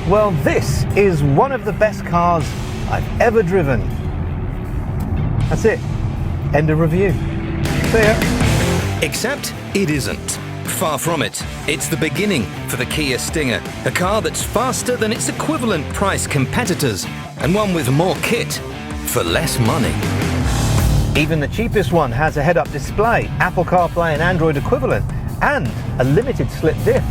Well, this is one of the best cars I've ever driven. That's it. End of review. See ya. Except it isn't. Far from it. It's the beginning for the Kia Stinger, a car that's faster than its equivalent price competitors, and one with more kit for less money. Even the cheapest one has a head-up display, Apple CarPlay and Android equivalent, and a limited slip diff.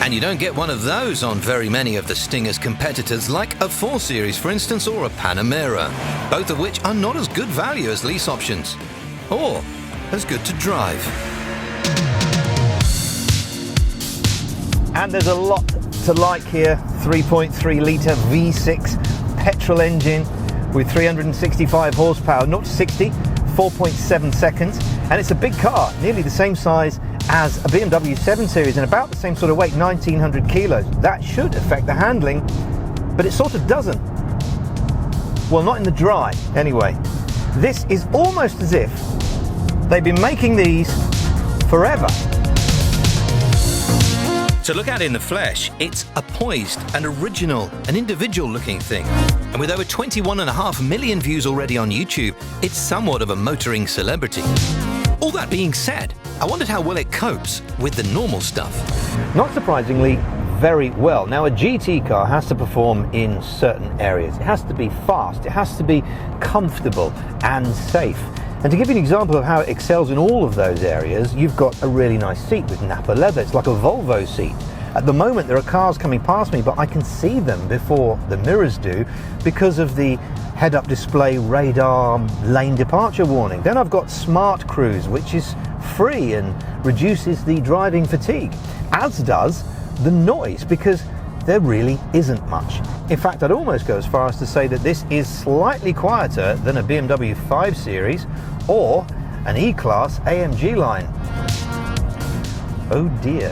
And you don't get one of those on very many of the Stinger's competitors, like a 4 Series, for instance, or a Panamera, both of which are not as good value as lease options, or as good to drive. And there's a lot to like here. 3.3 litre V6 petrol engine with 365 horsepower, 0 to 60, 4.7 seconds. And it's a big car, nearly the same size as a BMW 7 Series and about the same sort of weight, 1900 kilos. That should affect the handling, but it sort of doesn't. Well, not in the dry, anyway. This is almost as if they've been making these forever. To look at in the flesh, it's a poised, an original, an individual looking thing. And with over 21.5 million views already on YouTube, it's somewhat of a motoring celebrity. All that being said, I wondered how well it copes with the normal stuff. Not surprisingly, very well. Now, a GT car has to perform in certain areas. It has to be fast, it has to be comfortable and safe. And to give you an example of how it excels in all of those areas, you've got a really nice seat with Nappa Leather. It's like a Volvo seat. At the moment, there are cars coming past me, but I can see them before the mirrors do because of the head-up display radar lane departure warning. Then I've got Smart Cruise, which is free and reduces the driving fatigue, as does the noise, because there really isn't much. In fact, I'd almost go as far as to say that this is slightly quieter than a BMW 5 Series or an E-Class AMG line. Oh dear.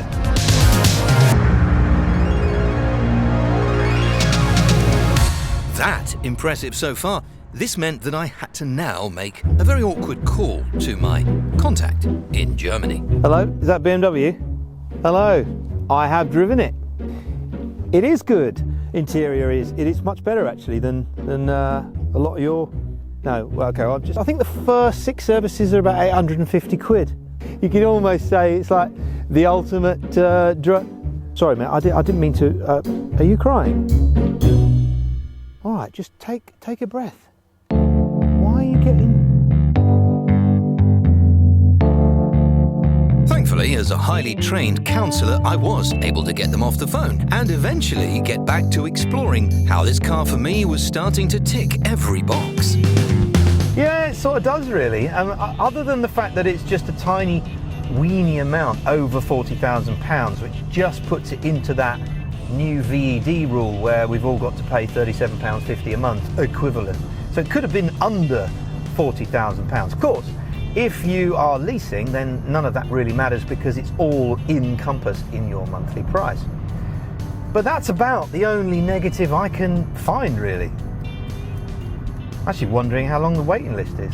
That impressive so far. This meant that I had to now make a very awkward call to my contact in Germany. Hello, is that BMW? Hello, I have driven it. It is good. Interior is. It is much better actually than a lot of your. No, well, okay. I think the first 6 services are about 850 quid. You can almost say it's like the ultimate. Sorry, mate. I didn't mean to. Are you crying? All right, just take a breath. Why are you getting? Thankfully, as a highly trained counsellor, I was able to get them off the phone and eventually get back to exploring how this car for me was starting to tick every box. Yeah, it sort of does really. Other than the fact that it's just a tiny, weeny amount over £40,000, which just puts it into that new VED rule where we've all got to pay £37.50 a month equivalent. So it could have been under £40,000. Of course, if you are leasing, then none of that really matters because it's all encompassed in your monthly price. But that's about the only negative I can find, really. I'm actually wondering how long the waiting list is.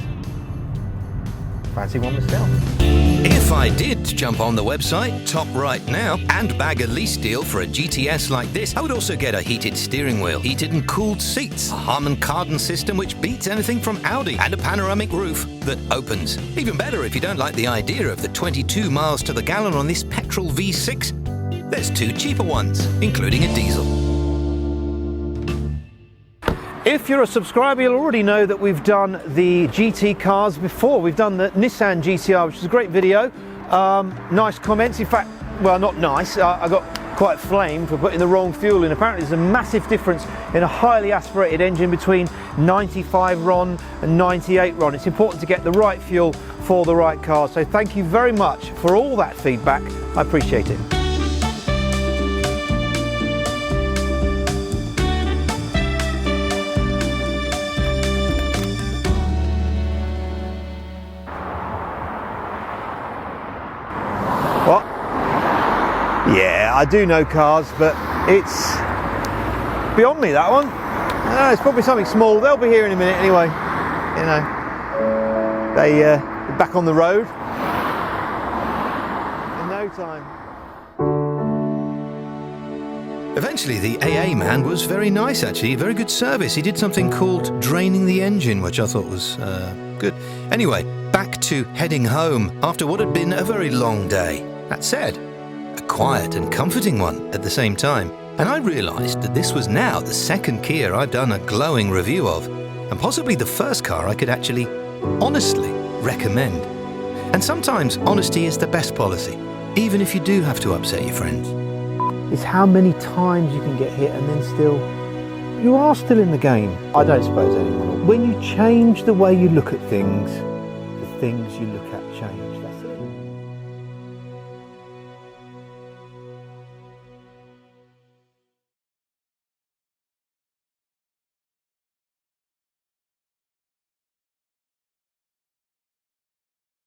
Fancy one myself. If I did jump on the website, top right now, and bag a lease deal for a GTS like this, I would also get a heated steering wheel, heated and cooled seats, a Harmon Kardon system which beats anything from Audi, and a panoramic roof that opens. Even better if you don't like the idea of the 22 miles to the gallon on this petrol V6, there's 2 cheaper ones, including a diesel. If you're a subscriber, you'll already know that we've done the GT cars before. We've done the Nissan GTR, which is a great video. Nice comments. In fact, well, not nice. I got quite flamed for putting the wrong fuel in. Apparently there's a massive difference in a highly aspirated engine between 95 RON and 98 RON. It's important to get the right fuel for the right car. So thank you very much for all that feedback. I appreciate it. What? Yeah, I do know cars, but it's beyond me, that one. It's probably something small. They'll be here in a minute anyway. You know, they're back on the road in no time. Eventually, the AA man was very nice, actually, very good service. He did something called draining the engine, which I thought was good. Anyway, back to heading home after what had been a very long day. That said, a quiet and comforting one at the same time. And I realised that this was now the second Kia I've done a glowing review of, and possibly the first car I could actually honestly recommend. And sometimes honesty is the best policy, even if you do have to upset your friends. It's how many times you can get hit and then still, you are still in the game. I don't suppose anyone will. When you change the way you look at things, the things you look at change.